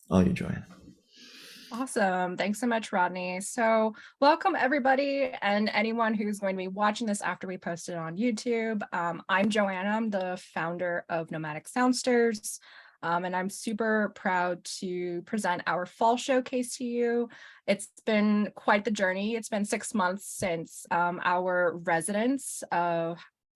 All you, Joanne. Awesome. Thanks so much, Rodney. So welcome everybody and anyone who's going to be watching this after we post it on YouTube. I'm Joanna, I'm the founder of Nomadic Soundsters, and I'm super proud to present our fall showcase to you. It's been quite the journey. It's been 6 months since our residents,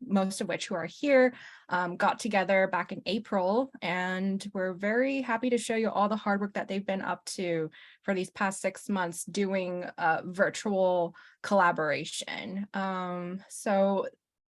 most of which who are here, got together back in April, and we're very happy to show you all the hard work that they've been up to for these past 6 months doing virtual collaboration. So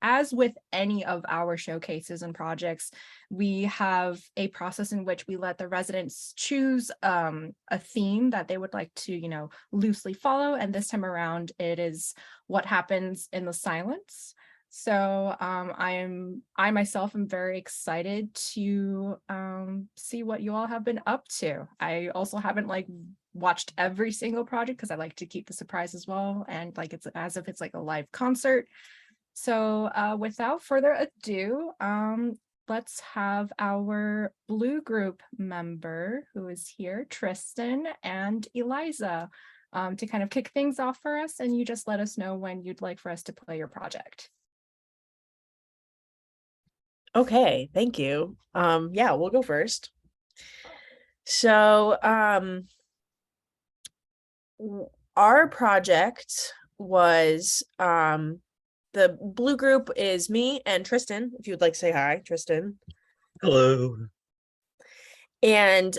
as with any of our showcases and projects, we have a process in which we let the residents choose a theme that they would like to, loosely follow. And this time around, it is what happens in the silence. So I myself am very excited to see what you all have been up to. I also haven't watched every single project because I like to keep the surprise as well, and it's as if it's like a live concert. So without further ado, let's have our blue group member who is here, Triston and Eliza, to kind of kick things off for us, and you just let us know when you'd like for us to play your project. Okay, thank you. Yeah, we'll go first. So, our project was, the blue group is me and Triston, if you would like to say hi, Triston. Hello. And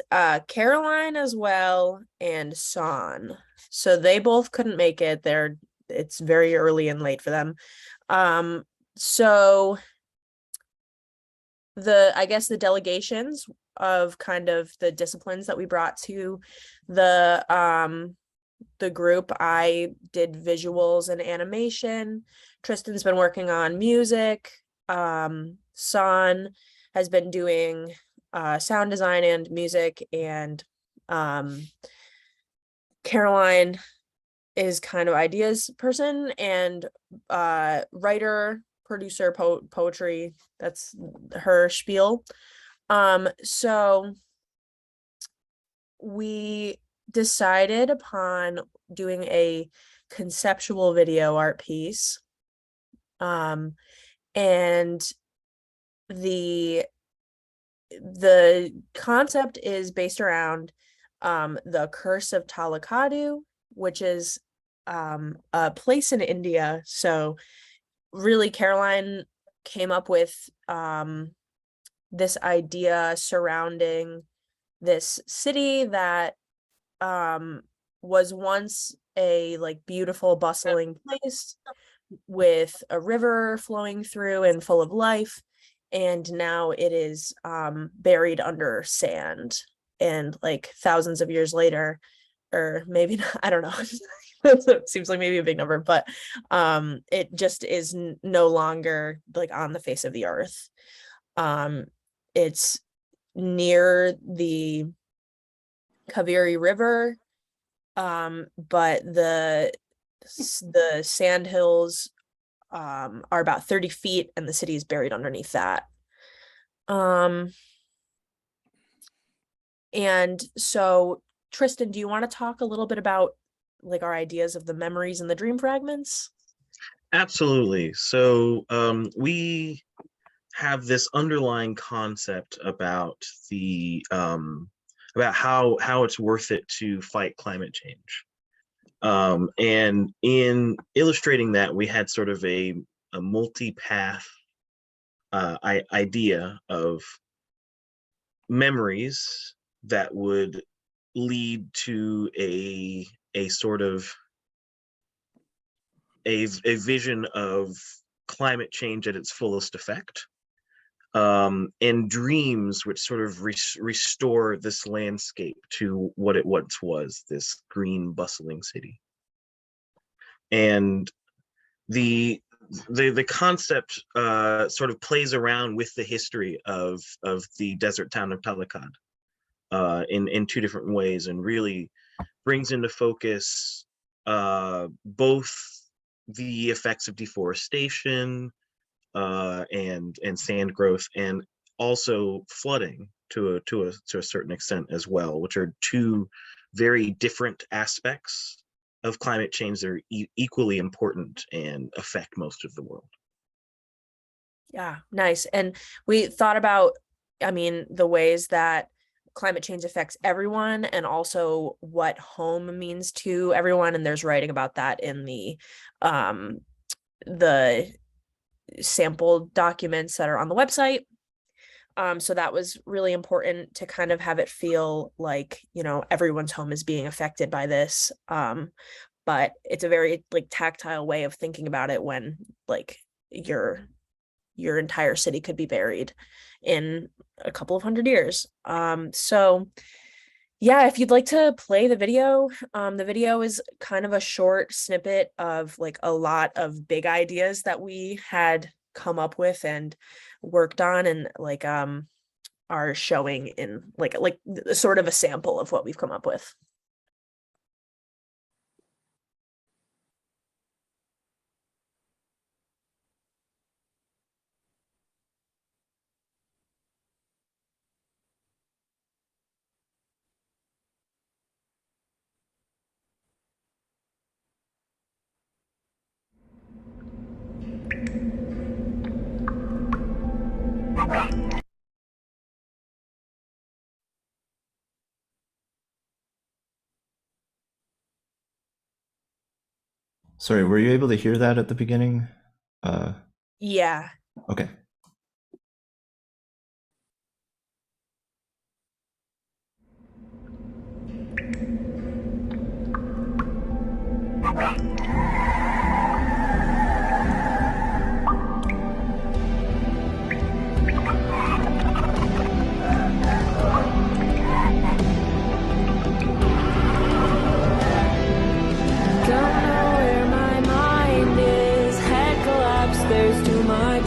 Caroline as well, and Saun. So they both couldn't make it. It's very early and late for them. So I guess the delegations of kind of the disciplines that we brought to the group, I did visuals and animation. Triston's been working on music. Saun has been doing sound design and music, and Caroline is kind of ideas person and writer, producer, poetry. That's her spiel. So we decided upon doing a conceptual video art piece, and the concept is based around the Curse of Talakadu, which is a place in India. So really, Caroline came up with this idea surrounding this city that was once a beautiful, bustling place with a river flowing through and full of life, and now it is buried under sand, and thousands of years later, or maybe not, I don't know. It seems like maybe a big number, but it just is no longer on the face of the earth. It's near the Kaveri River, but the sand hills are about 30 feet, and the city is buried underneath that. And so, Triston, do you want to talk a little bit about our ideas of the memories and the dream fragments? Absolutely. So we have this underlying concept about about how it's worth it to fight climate change. And in illustrating that, we had sort of a multi-path idea of memories that would lead to a sort of a vision of climate change at its fullest effect, and dreams which sort of restore this landscape to what it once was, this green bustling city. And the concept sort of plays around with the history of the desert town of Talakad in two different ways, and really brings into focus both the effects of deforestation and sand growth, and also flooding to a certain extent as well, which are two very different aspects of climate change that are equally important and affect most of the world. Yeah, nice. And we thought about, I mean, the ways that climate change affects everyone and also what home means to everyone. And there's writing about that in the sample documents that are on the website. So that was really important to kind of have it feel like, you know, everyone's home is being affected by this. But it's a very like tactile way of thinking about it when like your entire city could be buried in a couple of 100 years. So yeah, if you'd like to play the video is kind of a short snippet of like a lot of big ideas that we had come up with and worked on, and like are showing in like sort of a sample of what we've come up with. Sorry, were you able to hear that at the beginning? Yeah. Okay.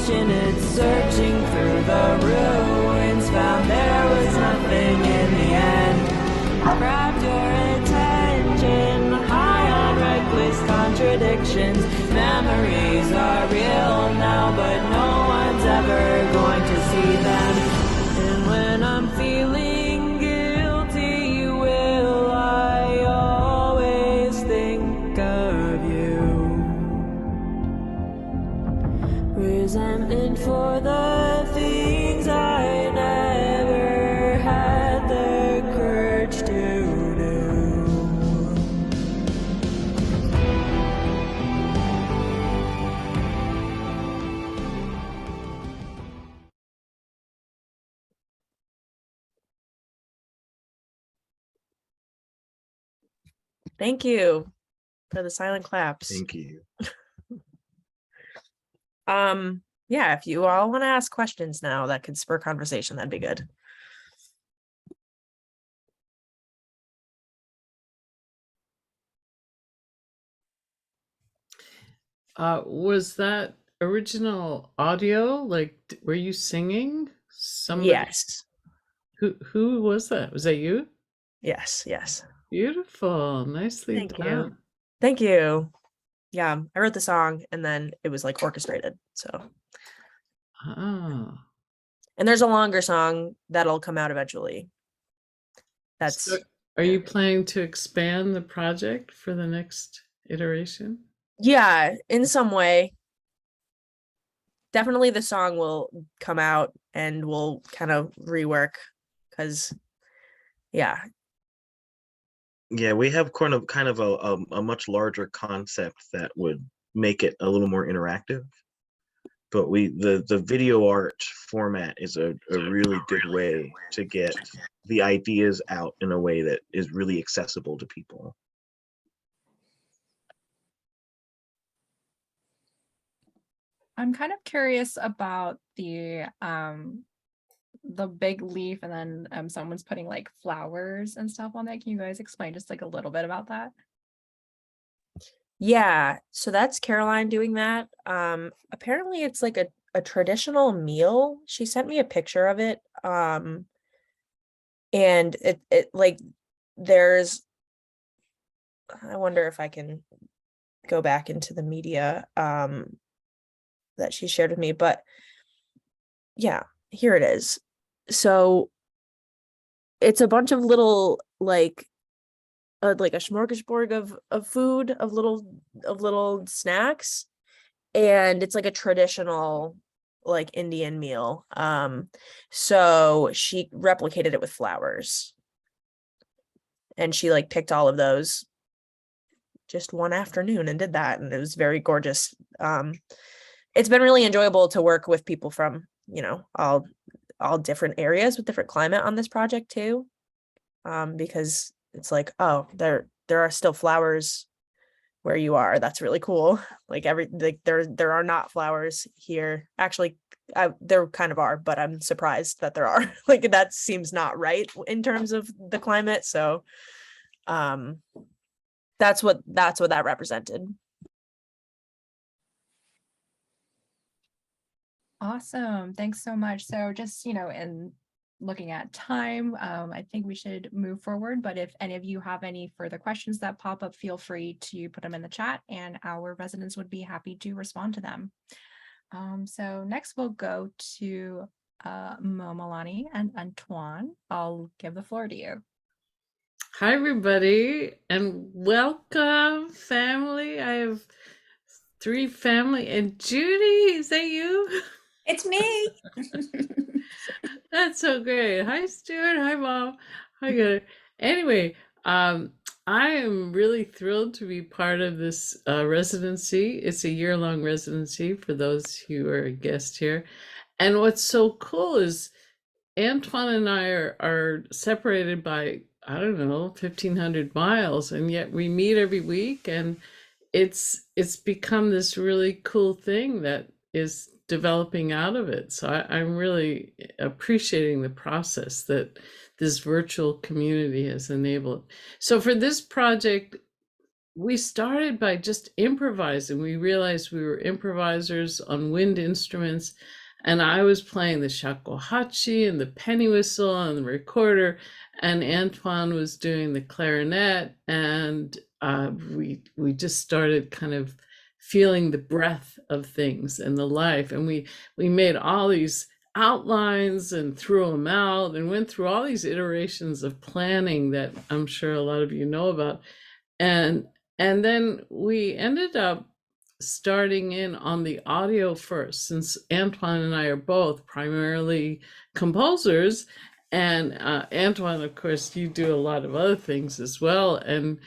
In it, searching through the ruins, found there was nothing in the end. Grabbed your attention, high on reckless contradictions. Memories are real now, but no one's ever going to see them. And when I'm feeling guilty, will I always think of you? Resentment for the things I never had the courage to do. Thank you for the silent claps. Thank you. Yeah, if you all want to ask questions now that could spur conversation, that'd be good. Was that original audio? Like, were you singing? Somebody? Yes. Who was that? Was that you? Yes. Beautiful. Nicely Thank done. you. Thank you. Yeah, I wrote the song and then it was like orchestrated. So. Oh. And there's a longer song that'll come out eventually. That's. So are you planning to expand the project for the next iteration? Yeah, in some way. Definitely the song will come out and we'll kind of rework because, yeah. Yeah, we have kind of a much larger concept that would make it a little more interactive. But the video art format is a really good way to get the ideas out in a way that is really accessible to people. I'm kind of curious about the big leaf, and then someone's putting like flowers and stuff on that. Can you guys explain just like a little bit about that? Yeah, so that's Caroline doing that. Apparently it's like a traditional meal. She sent me a picture of it. And it like there's, I wonder if I can go back into the media that she shared with me, but yeah, here it is. So it's a bunch of little like a smorgasbord of food, of little snacks, and it's like a traditional like Indian meal. So she replicated it with flowers, and she like picked all of those just one afternoon and did that, and it was very gorgeous. It's been really enjoyable to work with people from, you know, all different areas with different climate on this project too, because it's like, oh, there are still flowers where you are. That's really cool. Like there are not flowers here. Actually, there kind of are, but I'm surprised that there are. Like that seems not right in terms of the climate. So that's what that represented. Awesome. Thanks so much. So just, you know, in looking at time, I think we should move forward. But if any of you have any further questions that pop up, feel free to put them in the chat and our residents would be happy to respond to them. So next we'll go to Momilani and Antoine. I'll give the floor to you. Hi, everybody, and welcome, family. I have 3 family, and Judy, is that you? It's me. That's so great. Hi, Stuart. Hi, Mom. Hi, good. Anyway, I am really thrilled to be part of this residency. It's a year-long residency for those who are a guest here. And what's so cool is Antoine and I are separated by, I don't know, 1,500 miles, and yet we meet every week, and it's become this really cool thing that is developing out of it. So I'm really appreciating the process that this virtual community has enabled. So for this project, we started by just improvising. We realized we were improvisers on wind instruments, and I was playing the shakuhachi and the penny whistle and the recorder, and Antoine was doing the clarinet, and we just started kind of feeling the breath of things and the life, and we made all these outlines and threw them out and went through all these iterations of planning that I'm sure a lot of you know about, and then we ended up starting in on the audio first, since Antoine and I are both primarily composers, and Antoine, of course, you do a lot of other things as well, and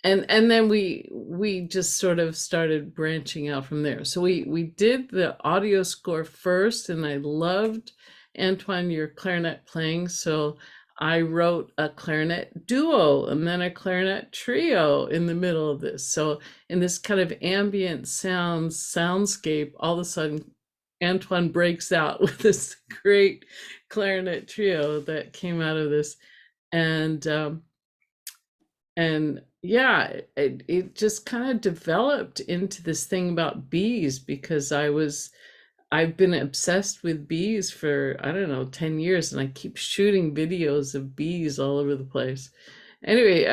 then we just sort of started branching out from there. So we did the audio score first, and I loved, Antoine, your clarinet playing, so I wrote a clarinet duo and then a clarinet trio in the middle of this. So in this kind of ambient soundscape, all of a sudden Antoine breaks out with this great clarinet trio that came out of this. And yeah, it just kind of developed into this thing about bees, because I've been obsessed with bees for, I don't know, 10 years, and I keep shooting videos of bees all over the place. Anyway,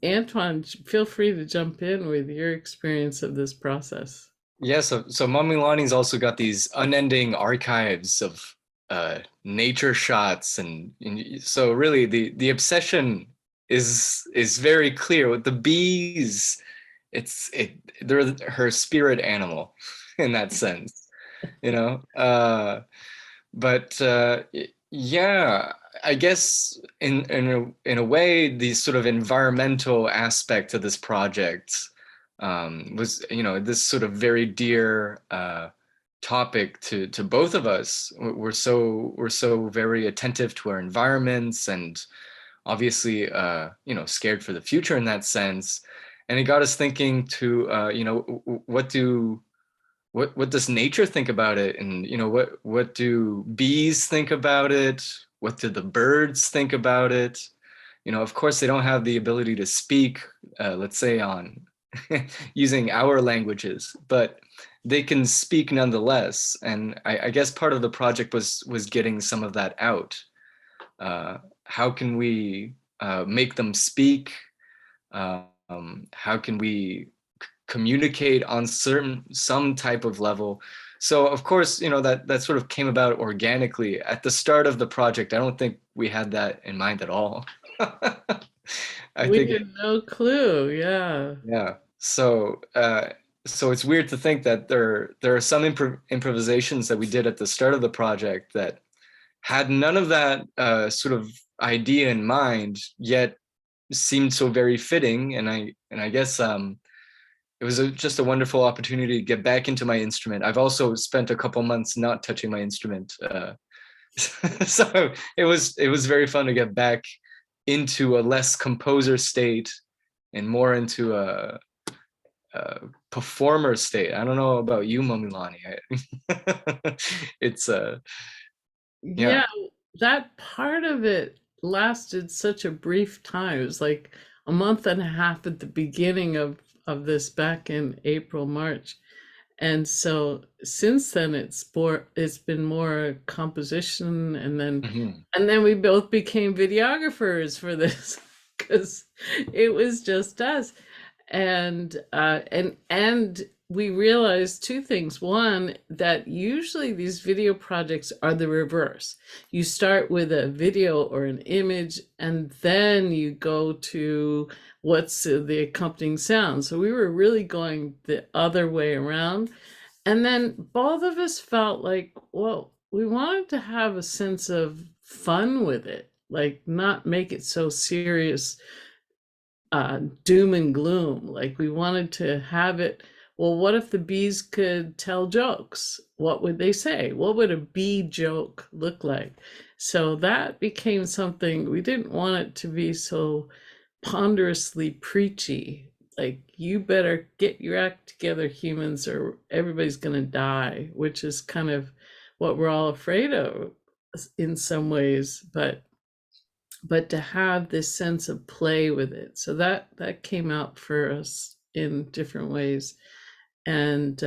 Antoine, feel free to jump in with your experience of this process. Yeah, so Momilani's also got these unending archives of nature shots, and so really the obsession is very clear with the bees. They're her spirit animal in that sense. You know, but yeah, I guess in a way, the sort of environmental aspect of this project was, you know, this sort of very dear topic to both of us. We're so very attentive to our environments, and obviously, you know, scared for the future in that sense. And it got us thinking to, you know, what does nature think about it? And, you know, what do bees think about it? What do the birds think about it? You know, of course, they don't have the ability to speak, let's say on using our languages, but they can speak nonetheless. And I guess part of the project was getting some of that out. How can we make them speak? How can we communicate on some type of level So of course, that sort of came about organically at the start of the project. I don't think we had that in mind at all. I We think, had no clue. Yeah. yeah. So it's weird to think that there are some improvisations that we did at the start of the project that had none of that sort of idea in mind, yet seemed so very fitting. And I guess it was just a wonderful opportunity to get back into my instrument. I've also spent a couple months not touching my instrument, so it was very fun to get back into a less composer state and more into a performer state. I don't know about you, Momilani. It's Yeah, that part of it lasted such a brief time. It was like a month and a half at the beginning of this, back in April, March. And so since then it's been more composition, and then we both became videographers for this because it was just us. And we realized two things. One, that usually these video projects are the reverse. You start with a video or an image, and then you go to what's the accompanying sound. So we were really going the other way around. And then both of us felt like, well, we wanted to have a sense of fun with it, like not make it so serious, doom and gloom. Like we wanted to have it, well, what if the bees could tell jokes? What would they say? What would a bee joke look like? So that became something. We didn't want it to be so ponderously preachy, like you better get your act together, humans, or everybody's gonna die, which is kind of what we're all afraid of in some ways, but to have this sense of play with it. So that came out for us in different ways. And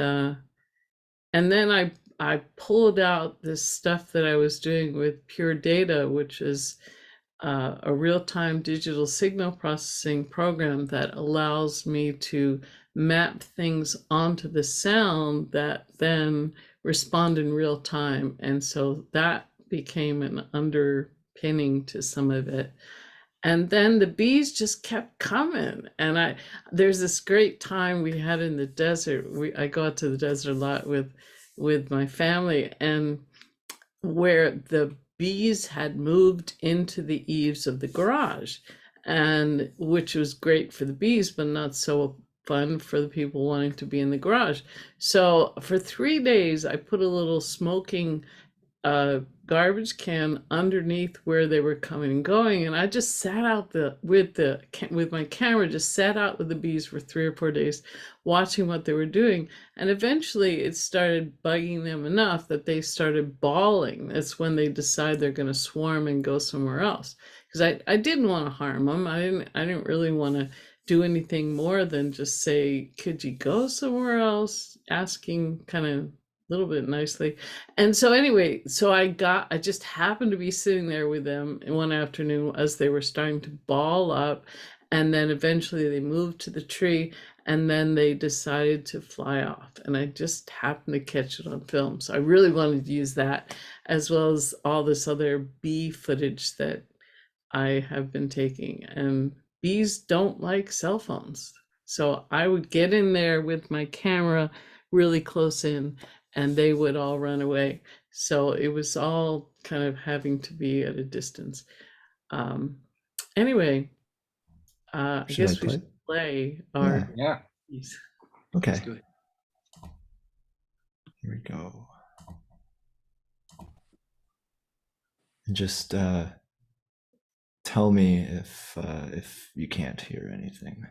then I pulled out this stuff that I was doing with Pure Data, which is a real-time digital signal processing program that allows me to map things onto the sound that then respond in real time. And so that became an underpinning to some of it. And then the bees just kept coming. And there's this great time we had in the desert. I go out to the desert a lot with my family, and where the bees had moved into the eaves of the garage, and which was great for the bees, but not so fun for the people wanting to be in the garage. So for 3 days, I put a little smoking garbage can underneath where they were coming and going, and I just sat out with my camera, just sat out with the bees for 3 or 4 days, watching what they were doing. And eventually it started bugging them enough that they started bawling. That's when they decide they're going to swarm and go somewhere else, because I didn't want to harm them. I didn't really want to do anything more than just say, could you go somewhere else, asking kind of little bit nicely. And so anyway, so I just happened to be sitting there with them one afternoon as they were starting to ball up, and then eventually they moved to the tree, and then they decided to fly off, and I just happened to catch it on film. So I really wanted to use that, as well as all this other bee footage that I have been taking. And bees don't like cell phones, so I would get in there with my camera really close in, and they would all run away. So it was all kind of having to be at a distance. Anyway, I guess we should play our piece. Okay. Let's do it. Here we go. And just tell me if you can't hear anything.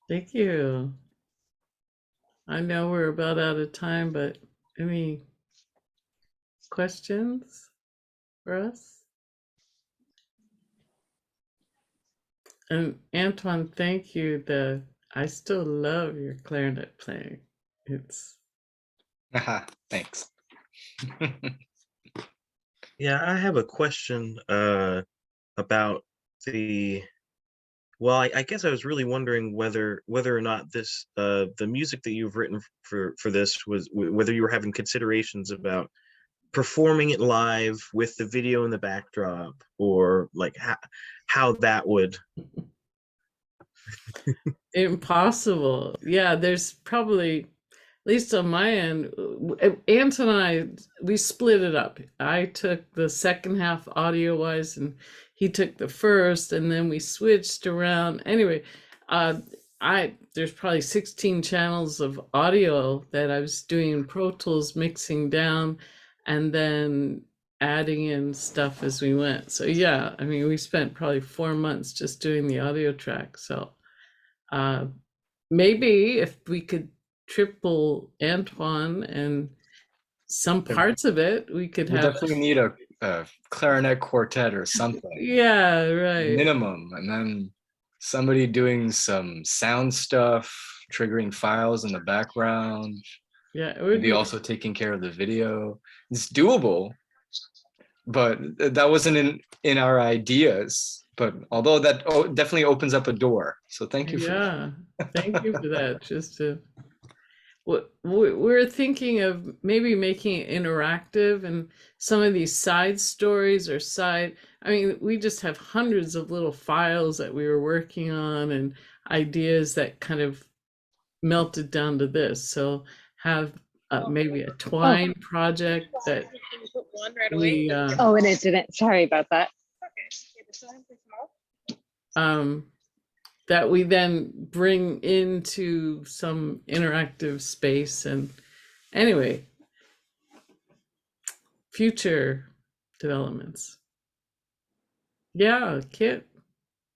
Thank you. I know we're about out of time, but any questions for us? And Antoine, thank you. I still love your clarinet playing. It's Haha, thanks. Yeah, I have a question about the Well, I guess I was really wondering whether or not this the music that you've written for this was whether you were having considerations about performing it live with the video in the backdrop, or like how that would. Impossible. Yeah, there's probably, at least on my end, Anton and I, we split it up. I took the second half audio wise, and he took the first, and then we switched around. Anyway, there's probably 16 channels of audio that I was doing in Pro Tools, mixing down, and then adding in stuff as we went. So yeah, I mean, we spent probably 4 months just doing the audio track. So maybe if we could triple Antoine and some parts of it, we could We have. definitely need a clarinet quartet or something. Yeah, right. Minimum, and then somebody doing some sound stuff, triggering files in the background. Yeah, it would Maybe be also taking care of the video. It's doable, but that wasn't in our ideas. But although that definitely opens up a door. So thank you for that. Yeah, thank you for that. Just to, we're thinking of maybe making it interactive, and some of these side stories or side. I mean, we just have hundreds of little files that we were working on and ideas that kind of melted down to this. So have maybe a twine project that we Oh, and it didn't. Sorry about that. that we then bring into some interactive space. And anyway, future developments. Yeah, Kit.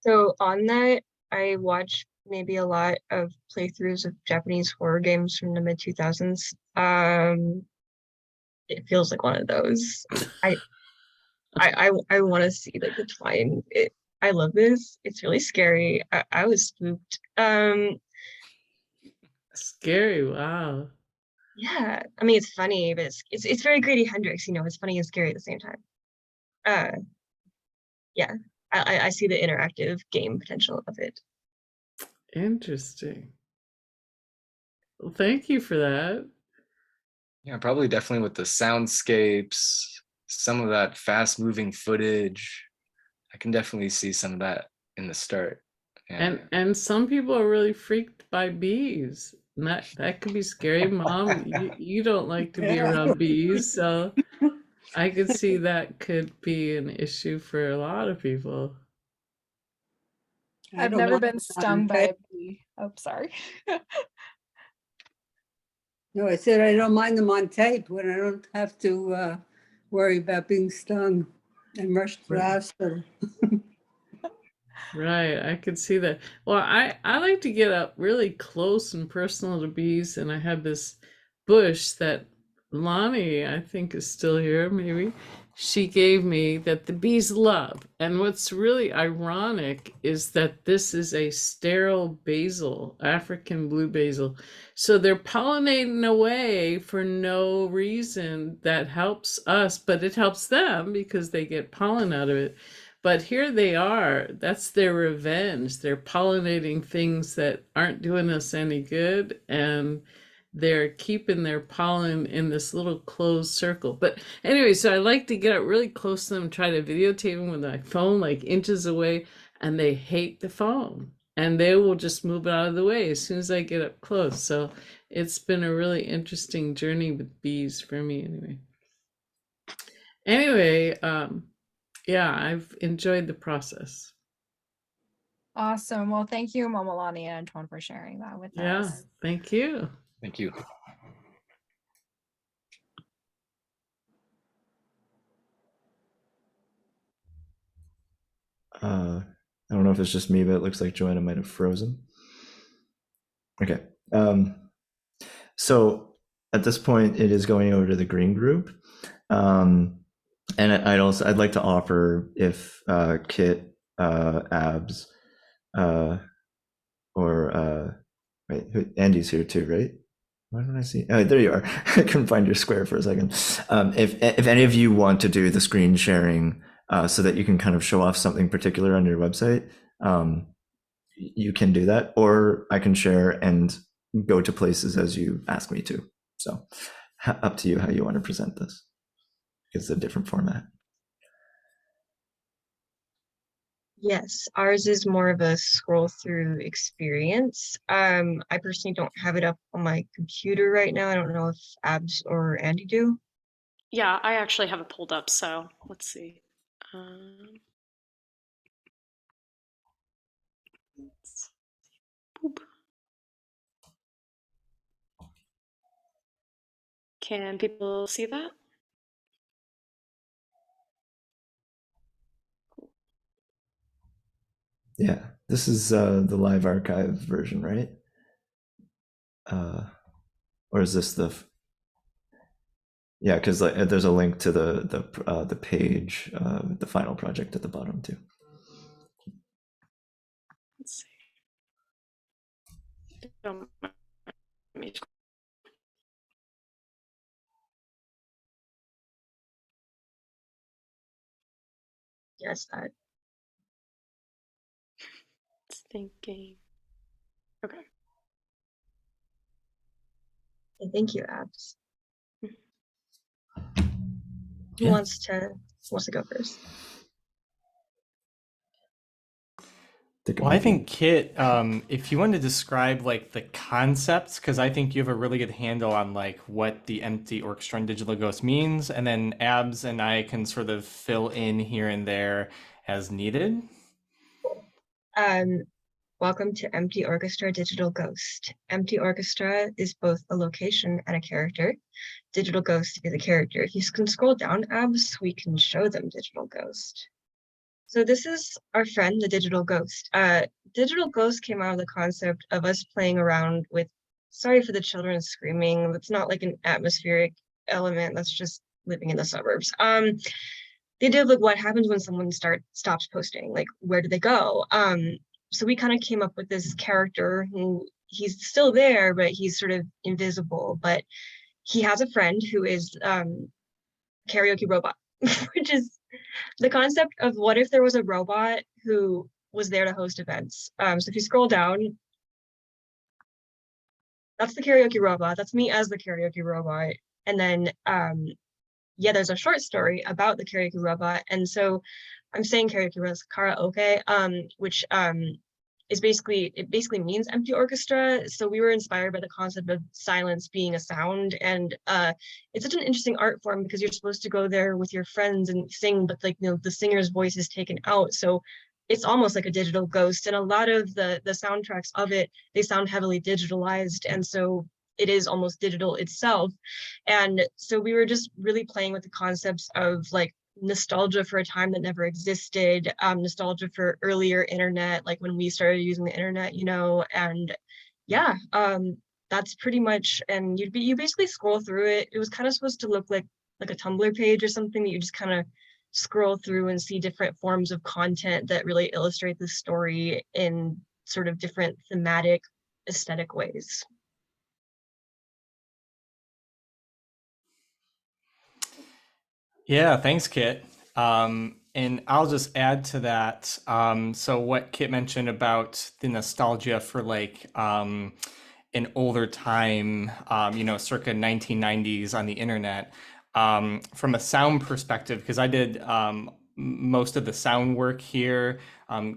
So on that, I watched maybe a lot of playthroughs of Japanese horror games from the mid 2000s. It feels like one of those. I want to see like the twine. I love this. It's really scary. I was spooked. Scary. Wow. Yeah. I mean, it's funny, but it's very Grady Hendrix. You know, it's funny and scary at the same time. Yeah. I see the interactive game potential of it. Interesting. Well, thank you for that. Yeah, probably definitely with the soundscapes, some of that fast moving footage. I can definitely see some of that in the start. Yeah. And some people are really freaked by bees. And that could be scary. Mom, you don't like to be around bees, so I could see that could be an issue for a lot of people. I've never been stung by a bee. Oh, sorry. No, I said I don't mind them on tape when I don't have to worry about being stung and rushed to the hospital. Right, I could see that. Well, I like to get up really close and personal to bees, and I have this bush that Lonnie, I think, is still here, maybe. She gave me that the bees love. And what's really ironic is that this is a sterile basil, African blue basil. So they're pollinating away for no reason. That helps us, but it helps them because they get pollen out of it. But here they are, that's their revenge. They're pollinating things that aren't doing us any good, and they're keeping their pollen in this little closed circle. But anyway, so I like to get up really close to them, try to videotape them with my phone like inches away, and they hate the phone. And they will just move out of the way as soon as I get up close. So it's been a really interesting journey with bees for me anyway. Anyway, yeah, I've enjoyed the process. Awesome. Well, thank you, Momilani and Antoine, for sharing that with Yeah, us. thank you. Thank you. I don't know if it's just me, but it looks like Joanna might have frozen. Okay. So at this point, it is going over to the green group. And I'd like to offer if Kit, Abs, or wait, Andy's here too, right? Why don't I see? Oh, there you are. I couldn't find your square for a second. If any of you want to do the screen sharing so that you can kind of show off something particular on your website, you can do that, or I can share and go to places as you ask me to. So up to you how you want to present this. It's a different format. Yes, ours is more of a scroll through experience. I personally don't have it up on my computer right now. I don't know if Abs or Andy do. Yeah, I actually have it pulled up, so let's see. Boop. Can people see that? Yeah, this is the live archive version, right? Or is this the? Yeah, because there's a link to the page, the final project at the bottom too. Let's see. Don't mind me. Yes, that. It's thinking. Okay. Thank you, Abs. Who Yeah. wants to go first? Well, I think Kit, if you want to describe like the concepts, because I think you have a really good handle on like what the empty orchestra and digital ghost means, and then Abs and I can sort of fill in here and there as needed. Welcome to Empty Orchestra Digital Ghost. Empty Orchestra is both a location and a character. Digital Ghost is a character. If you can scroll down, Abs, we can show them Digital Ghost. So this is our friend, the Digital Ghost. Digital Ghost came out of the concept of us playing around with, sorry for the children screaming, that's not like an atmospheric element, that's just living in the suburbs. The idea of like what happens when someone stops posting, like where do they go? So we kind of came up with this character who he's still there, but he's sort of invisible, but he has a friend who is karaoke robot, which is the concept of what if there was a robot who was there to host events. So if you scroll down, that's the karaoke robot. That's me as the karaoke robot. And then, yeah, there's a short story about the karaoke robot. And so I'm saying karaoke, which is it basically means empty orchestra. So we were inspired by the concept of silence being a sound. And it's such an interesting art form because you're supposed to go there with your friends and sing, but like, the singer's voice is taken out. So it's almost like a digital ghost. And a lot of the soundtracks of it, they sound heavily digitalized. And so it is almost digital itself. And so we were just really playing with the concepts of like nostalgia for a time that never existed, nostalgia for earlier internet, like when we started using the internet, and yeah, that's pretty much, and you basically scroll through it. It was kind of supposed to look like a Tumblr page or something that you just kind of scroll through and see different forms of content that really illustrate the story in sort of different thematic, aesthetic ways. Yeah, thanks, Kit. And I'll just add to that. So what Kit mentioned about the nostalgia for like an older time, circa 1990s on the internet. From a sound perspective, because I did most of the sound work here.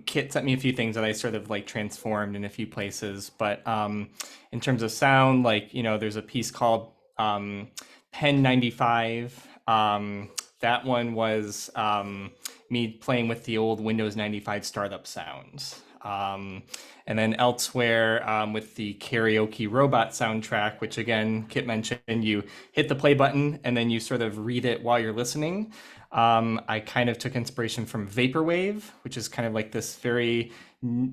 Kit sent me a few things that I sort of like transformed in a few places. But in terms of sound, like, there's a piece called Pen 95. That one was me playing with the old Windows 95 startup sounds. And then elsewhere with the karaoke robot soundtrack, which again, Kit mentioned, you hit the play button and then you sort of read it while you're listening. I kind of took inspiration from Vaporwave, which is kind of like this very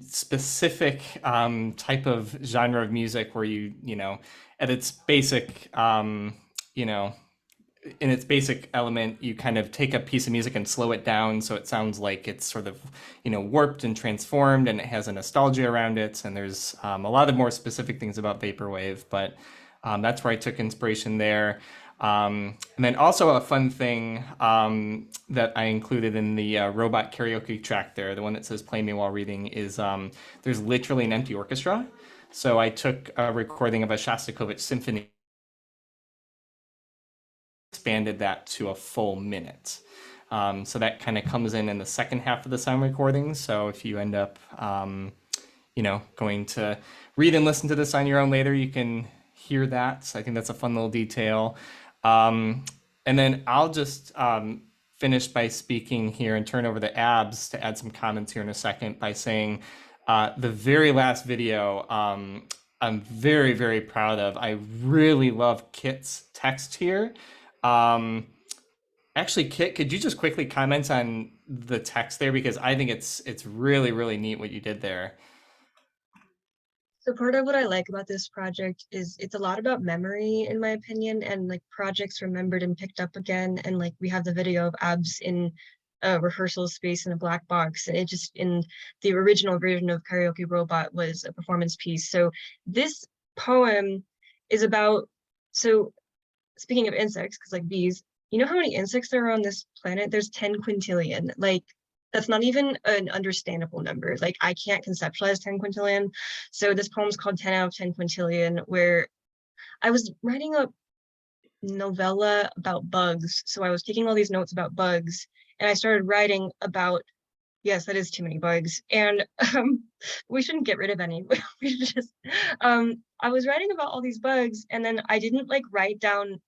specific type of genre of music where at its basic, in its basic element, you kind of take a piece of music and slow it down so it sounds like it's sort of, warped and transformed, and it has a nostalgia around it. And there's a lot of more specific things about Vaporwave, but that's where I took inspiration there. And then also a fun thing that I included in the robot karaoke track there, the one that says "Play Me While Reading," is there's literally an empty orchestra. So I took a recording of a Shostakovich symphony, expanded that to a full minute. So that kind of comes in the second half of the sound recording. So if you end up, going to read and listen to this on your own later, you can hear that. So I think that's a fun little detail. And then I'll just finish by speaking here and turn over to Abs to add some comments here in a second by saying the very last video I'm very, very proud of. I really love Kit's text here. Actually, Kit, could you just quickly comment on the text there? Because I think it's really, really neat what you did there. So part of what I like about this project is it's a lot about memory, in my opinion, and like projects remembered and picked up again. And like we have the video of Abs in a rehearsal space in a black box. And it just, in the original version of Karaoke Robot, was a performance piece. So this poem is about, so speaking of insects, because like bees, you know how many insects there are on this planet? There's 10 quintillion. Like, that's not even an understandable number. Like, I can't conceptualize 10 quintillion. So this poem's called 10 out of 10 quintillion, where I was writing a novella about bugs. So I was taking all these notes about bugs, and I started writing about, yes, that is too many bugs. And we shouldn't get rid of any. We should just, I was writing about all these bugs, and then I didn't like write down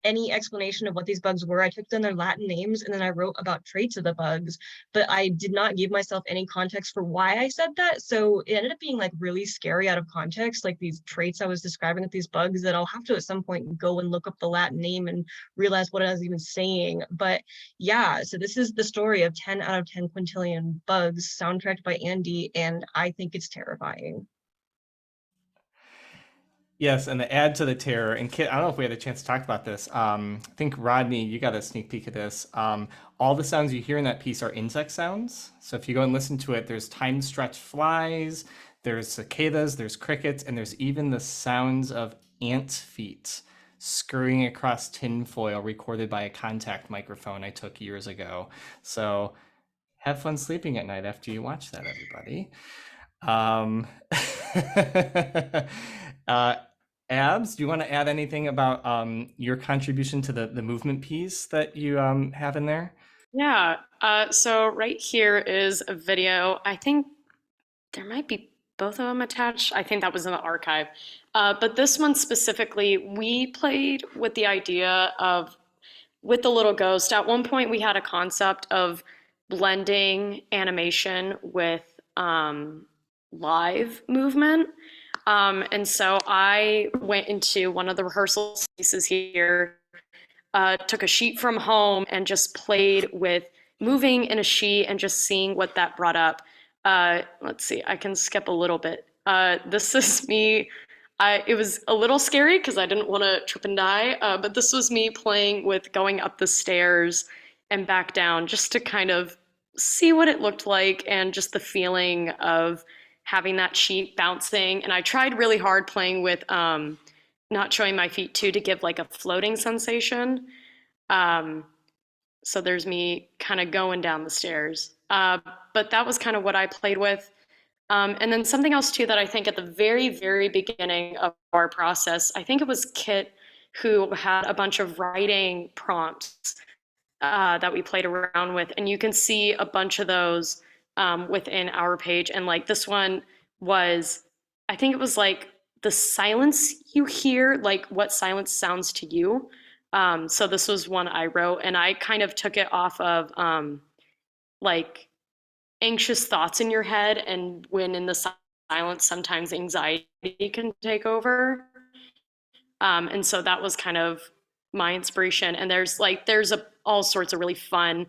any explanation of what these bugs were. I took them their Latin names, and then I wrote about traits of the bugs, but I did not give myself any context for why I said that. So it ended up being like really scary out of context, like these traits I was describing of these bugs that I'll have to at some point go and look up the Latin name and realize what I was even saying. But yeah, so this is the story of 10 out of 10 quintillion bugs, soundtracked by Andy, and I think it's terrifying. Yes, and to add to the terror, and Kit, I don't know if we had a chance to talk about this. I think Rodney, you got a sneak peek of this. All the sounds you hear in that piece are insect sounds. So if you go and listen to it, there's time stretched flies, there's cicadas, there's crickets, and there's even the sounds of ant feet scurrying across tinfoil recorded by a contact microphone I took years ago. So have fun sleeping at night after you watch that, everybody. Abs, do you want to add anything about your contribution to the movement piece that you have in there? Yeah, so right here is a video. I think there might be both of them attached. I think that was in the archive. But this one specifically, we played with the idea of, with the little ghost, at one point we had a concept of blending animation with live movement. And so I went into one of the rehearsal spaces here, took a sheet from home and just played with moving in a sheet and just seeing what that brought up. Let's see, I can skip a little bit. This is me. It was a little scary because I didn't want to trip and die, but this was me playing with going up the stairs and back down just to kind of see what it looked like and just the feeling of having that sheet bouncing. And I tried really hard playing with not showing my feet too, to give like a floating sensation. So there's me kind of going down the stairs. But that was kind of what I played with. And then something else too that I think at the very, very beginning of our process, I think it was Kit who had a bunch of writing prompts that we played around with. And you can see a bunch of those within our page. And like this one was, I think it was like the silence you hear, like what silence sounds to you. So this was one I wrote, and I kind of took it off of like anxious thoughts in your head, and when in the silence, sometimes anxiety can take over. And so that was kind of my inspiration. And there's all sorts of really fun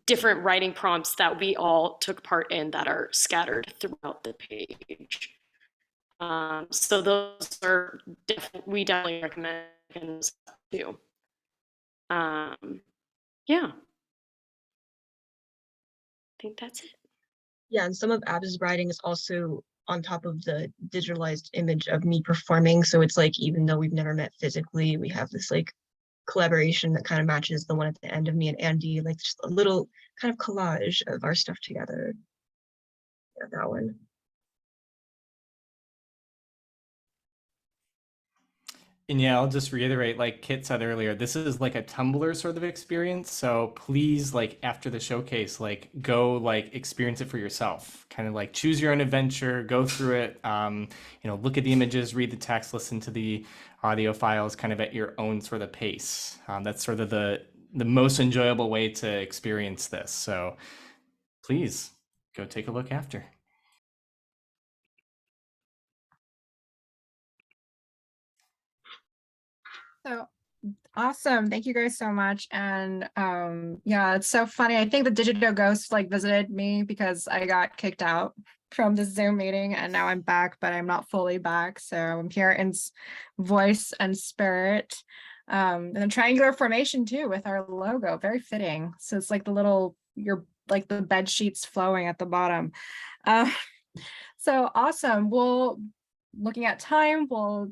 different writing prompts that we all took part in that are scattered throughout the page. So those are we definitely recommend those too. Yeah, I think that's it. Yeah, and some of Ab's writing is also on top of the digitalized image of me performing. So it's like, even though we've never met physically, we have this like collaboration that kind of matches the one at the end of me and Andy, like just a little kind of collage of our stuff together. Yeah, that one. And yeah, I'll just reiterate, like Kit said earlier, this is like a Tumblr sort of experience. So please, like after the showcase, like go like experience it for yourself. Kind of like choose your own adventure, go through it. Look at the images, read the text, listen to the audio files, kind of at your own sort of pace. That's sort of the most enjoyable way to experience this. So please go take a look after. So awesome. Thank you guys so much. And yeah, it's so funny. I think the Digital Ghost like visited me because I got kicked out from the Zoom meeting and now I'm back, but I'm not fully back. So I'm here in voice and spirit. And then triangular formation too with our logo, very fitting. So it's like the little, like the bed sheets flowing at the bottom. So awesome. We'll, looking at time, we'll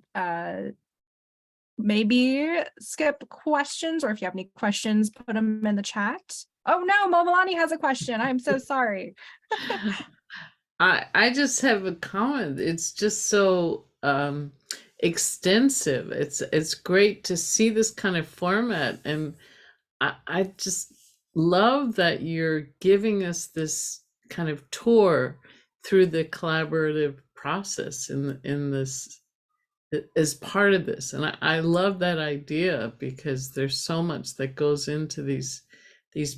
maybe skip questions, or if you have any questions, put them in the chat. Oh no, Momilani has a question. I'm so sorry. I just have a comment. It's just so extensive. It's great to see this kind of format, and I just love that you're giving us this kind of tour through the collaborative process in this as part of this. And I love that idea because there's so much that goes into these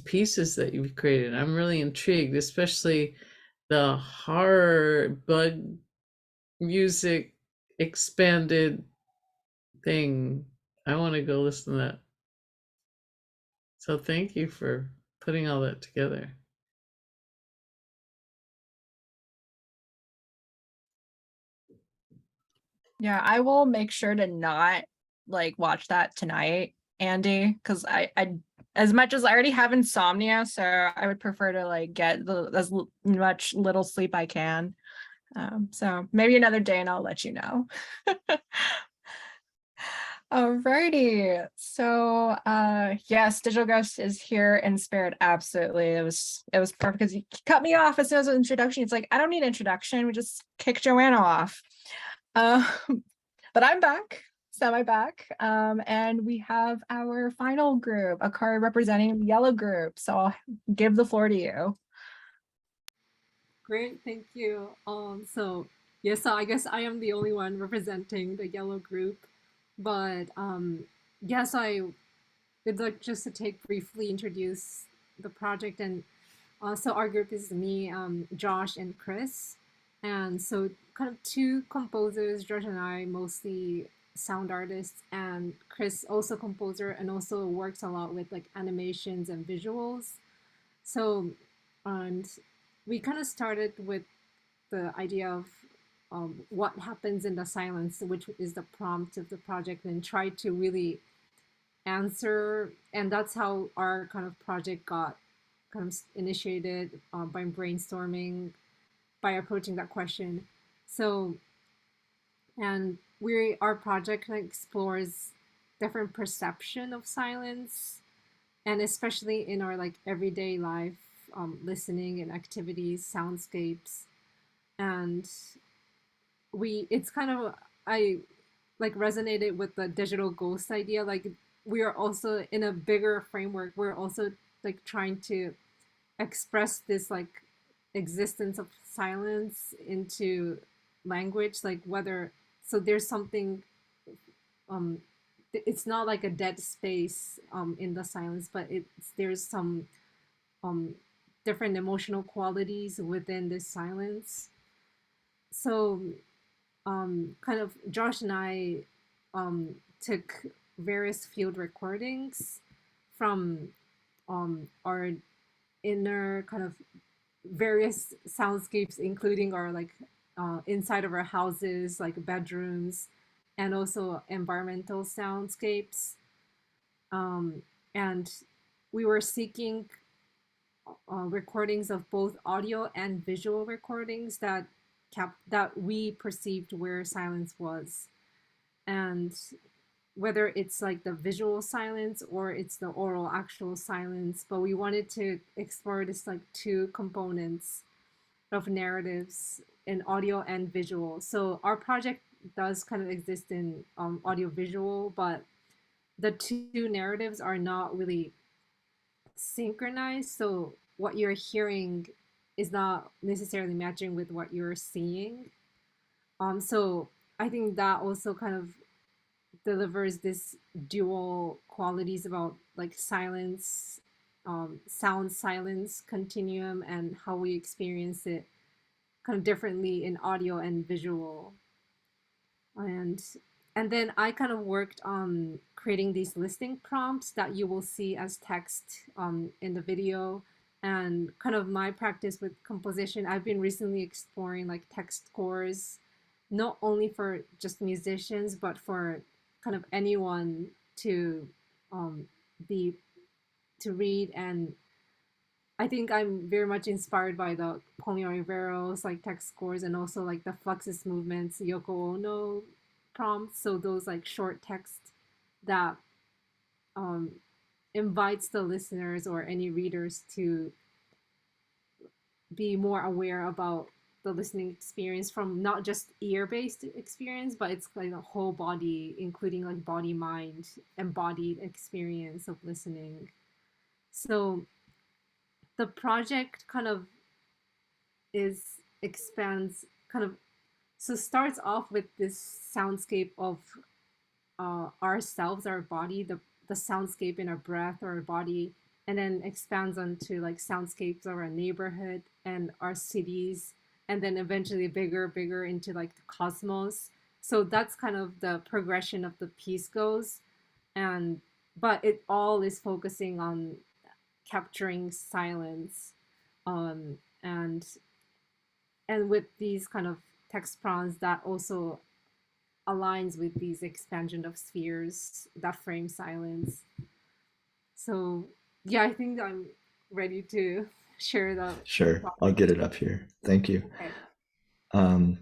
pieces that you've created. I'm really intrigued, especially the horror bug music expanded thing. I want to go listen to that. So thank you for putting all that together. Yeah, I will make sure to not like watch that tonight, Andy, because I as much as I already have insomnia, so I would prefer to like get as much little sleep I can. So maybe another day and I'll let you know. Alrighty, so yes, Digital Ghost is here in spirit. Absolutely, it was perfect because you cut me off as soon as the introduction. It's like, I don't need introduction, we just kick Joanna off. But I'm back, semi-back, and we have our final group, Akari representing the yellow group. So I'll give the floor to you. Great, thank you. So yes, so I guess I am the only one representing the yellow group, but yes, I would like just to briefly introduce the project. And so our group is me, Josh, and Kris. And so kind of two composers, Josh and I, mostly sound artists, and Kris also composer and also works a lot with like animations and visuals. So, and we kind of started with the idea of what happens in the silence, which is the prompt of the project, and try to really answer. And that's how our kind of project got kind of initiated by brainstorming, by approaching that question. So, and our project kind of explores different perception of silence, and especially in our like everyday life, listening and activities, soundscapes. And it's kind of, I like resonated with the digital ghost idea. Like we are also in a bigger framework, we're also like trying to express this like existence of silence into language, like whether, so there's something, it's not like a dead space in the silence, but there's some different emotional qualities within this silence. So kind of Josh and I took various field recordings from our inner kind of various soundscapes, including our like inside of our houses, like bedrooms, and also environmental soundscapes. And we were seeking recordings of both audio and visual recordings that that we perceived where silence was, and whether it's like the visual silence or it's the oral actual silence. But we wanted to explore this like two components of narratives in audio and visual. So our project does kind of exist in audio visual, but the two narratives are not really synchronized. So what you're hearing is not necessarily matching with what you're seeing. So I think that also kind of delivers this dual qualities about like silence, sound silence continuum, and how we experience it kind of differently in audio and visual. And then I kind of worked on creating these listening prompts that you will see as text in the video. And kind of my practice with composition, I've been recently exploring like text scores, not only for just musicians, but for kind of anyone to read. And I think I'm very much inspired by the Ponyo Rivero's like text scores, and also like the Fluxus Movement's Yoko Ono prompts. So those like short text that invites the listeners or any readers to be more aware about the listening experience from not just ear-based experience, but it's like a whole body, including like body mind embodied experience of listening. So the project kind of expands kind of, so starts off with this soundscape of ourselves, our body, the soundscape in our breath or our body, and then expands onto like soundscapes of our neighborhood and our cities, and then eventually bigger into like the cosmos. So that's kind of the progression of the piece goes. But it all is focusing on capturing silence, and with these kind of text prompts that also aligns with these expansion of spheres that frame silence. So yeah, I think I'm ready to share the Sure, I'll get it up here. Thank you. Okay.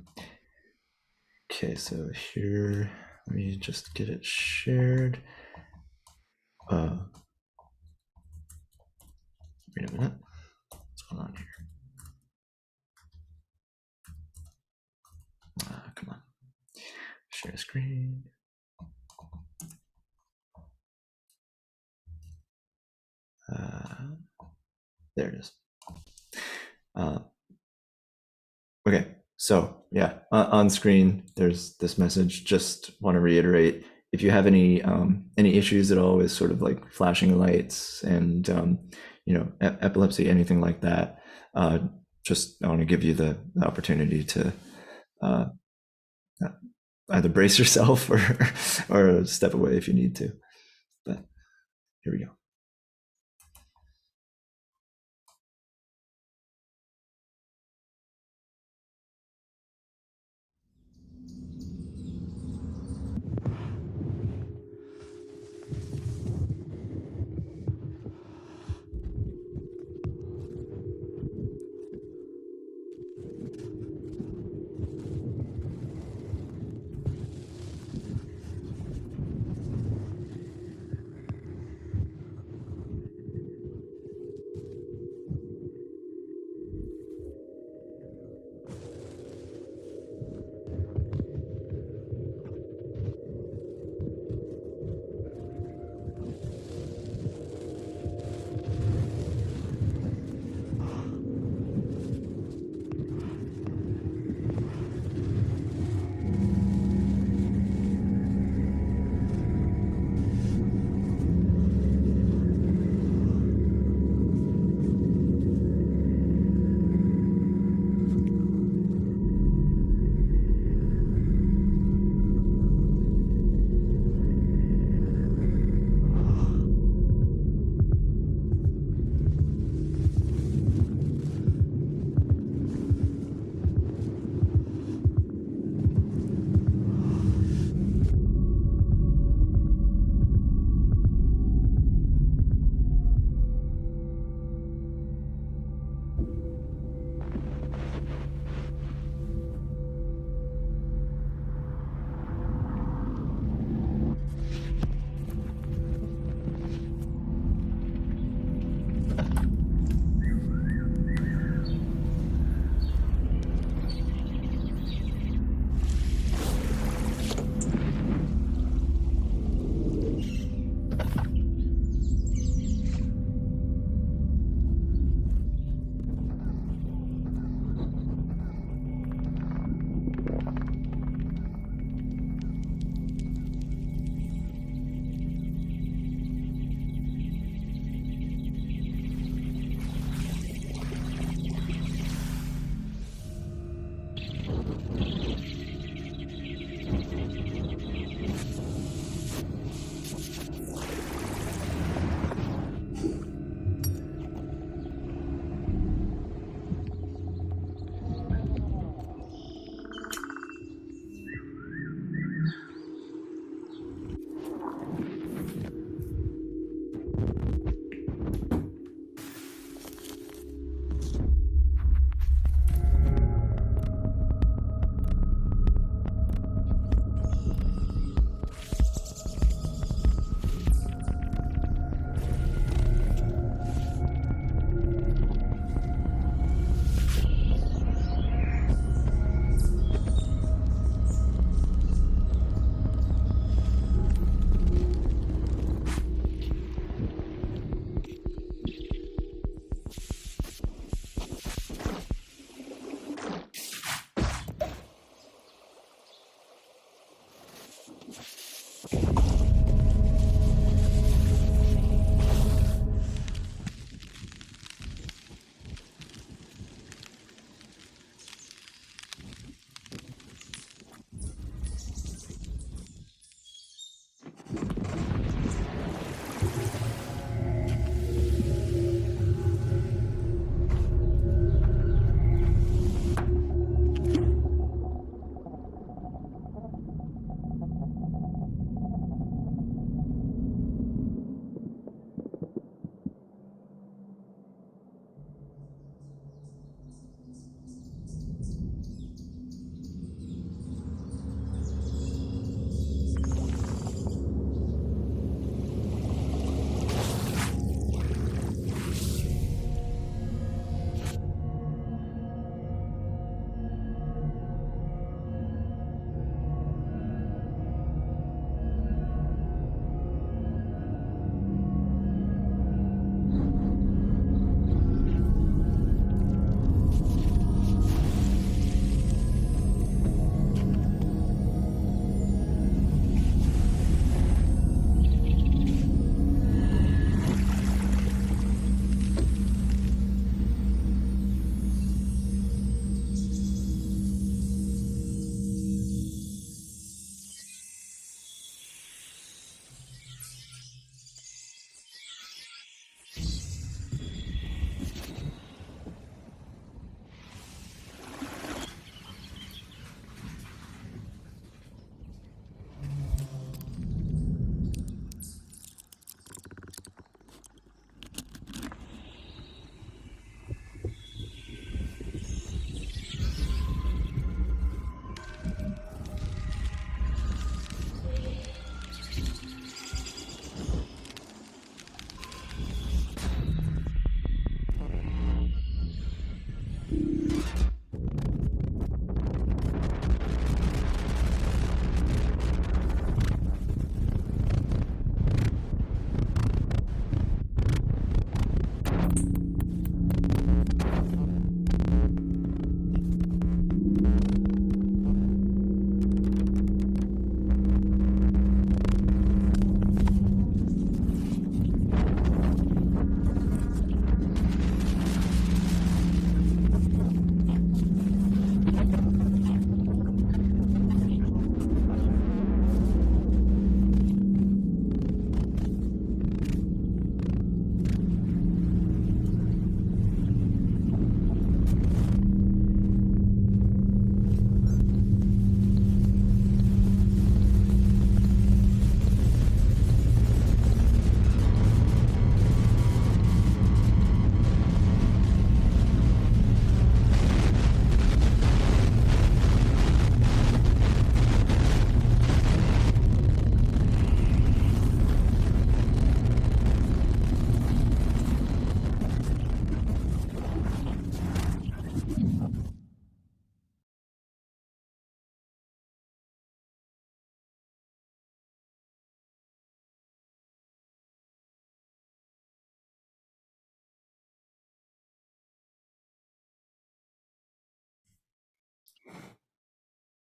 Okay, so here, let me just get it shared. Wait a minute. What's going on here? Come on. Share screen. There it is. Okay, so yeah, on screen, there's this message. Just want to reiterate, if you have any issues at all with sort of like flashing lights and epilepsy, anything like that, just I want to give you the opportunity to either brace yourself or step away if you need to. But here we go.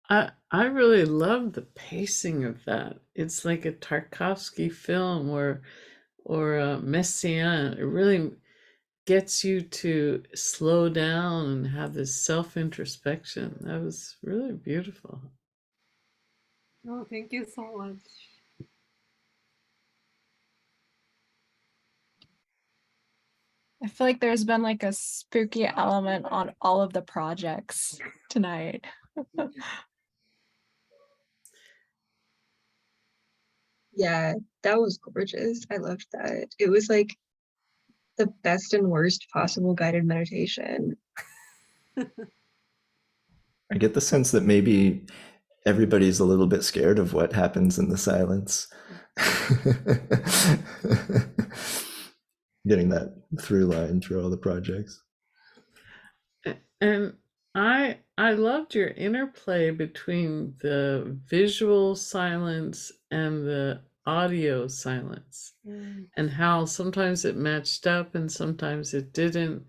I really love the pacing of that. It's like a Tarkovsky film or a Messiaen. It really gets you to slow down and have this self-introspection. That was really beautiful. Oh, thank you so much. I feel like there's been like a spooky element on all of the projects tonight. Yeah, that was gorgeous. I loved that. It was like the best and worst possible guided meditation. I get the sense that maybe everybody's a little bit scared of what happens in the silence. Getting that through line through all the projects. And I loved your interplay between the visual silence and the audio silence, and how sometimes it matched up and sometimes it didn't,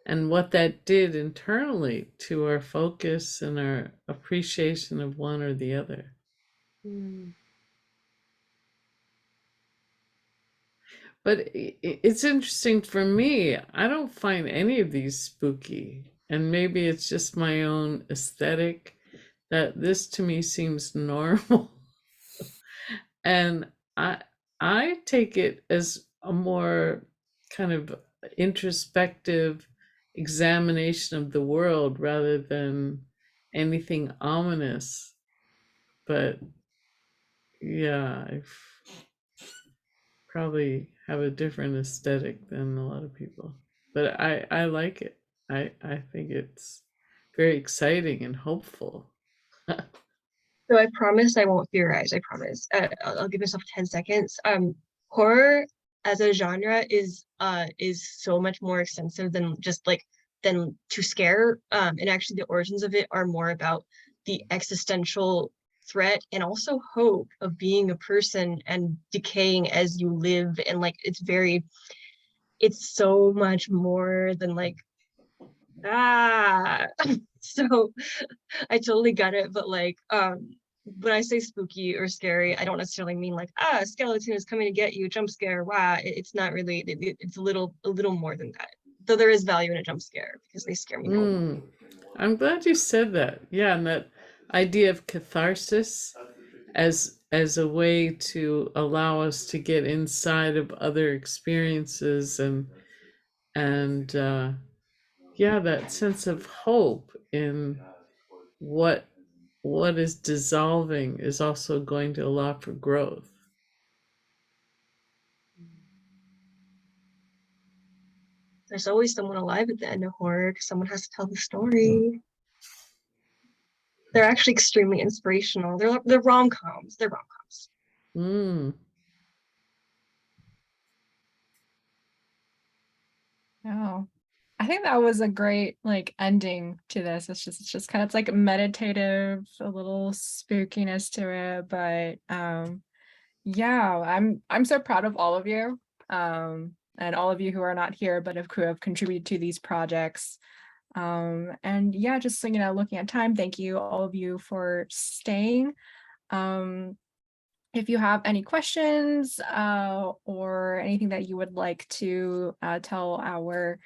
and what that did internally to our focus and our appreciation of one or the other. But it's interesting for me, I don't find any of these spooky, and maybe it's just my own aesthetic that this to me seems normal. And I take it as a more kind of introspective examination of the world rather than anything ominous. But yeah, I probably have a different aesthetic than a lot of people. But I like it. I think it's very exciting and hopeful. So I promise I won't theorize. I promise. I'll give myself 10 seconds. Horror as a genre is so much more extensive than just like than to scare. And actually the origins of it are more about the existential threat and also hope of being a person and decaying as you live. And like it's so much more than like so I totally get it, but like when I say spooky or scary, I don't necessarily mean like a skeleton is coming to get you, jump scare. Wow, it's not really. It's a little more than that. Though there is value in a jump scare because they scare me. I'm glad you said that. Yeah, and that idea of catharsis as a way to allow us to get inside of other experiences and yeah, that sense of hope in what is dissolving is also going to allow for growth. There's always someone alive at the end of horror because someone has to tell the story. They're actually extremely inspirational. They're rom-coms. They're rom-coms. Oh, I think that was a great like ending to this. It's just kind of, it's like meditative, a little spookiness to it, but yeah, I'm so proud of all of you, and all of you who are not here but who have contributed to these projects. And yeah, just looking at time, thank you all of you for staying. If you have any questions or anything that you would like to tell our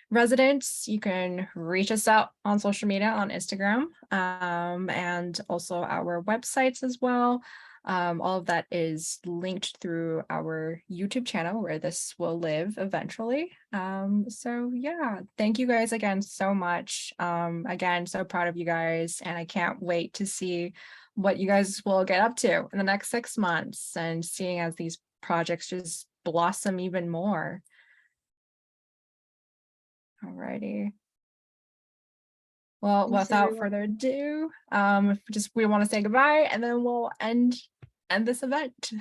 residents, you can reach us out on social media on Instagram, and also our websites as well. All of that is linked through our YouTube channel where this will live eventually. So yeah, thank you guys again so much. Again, so proud of you guys, and I can't wait to see what you guys will get up to in the next 6 months and seeing as these projects just blossom even more. Alrighty. Well, Thanks, without everyone. further ado, we want to say goodbye and then we'll end this event.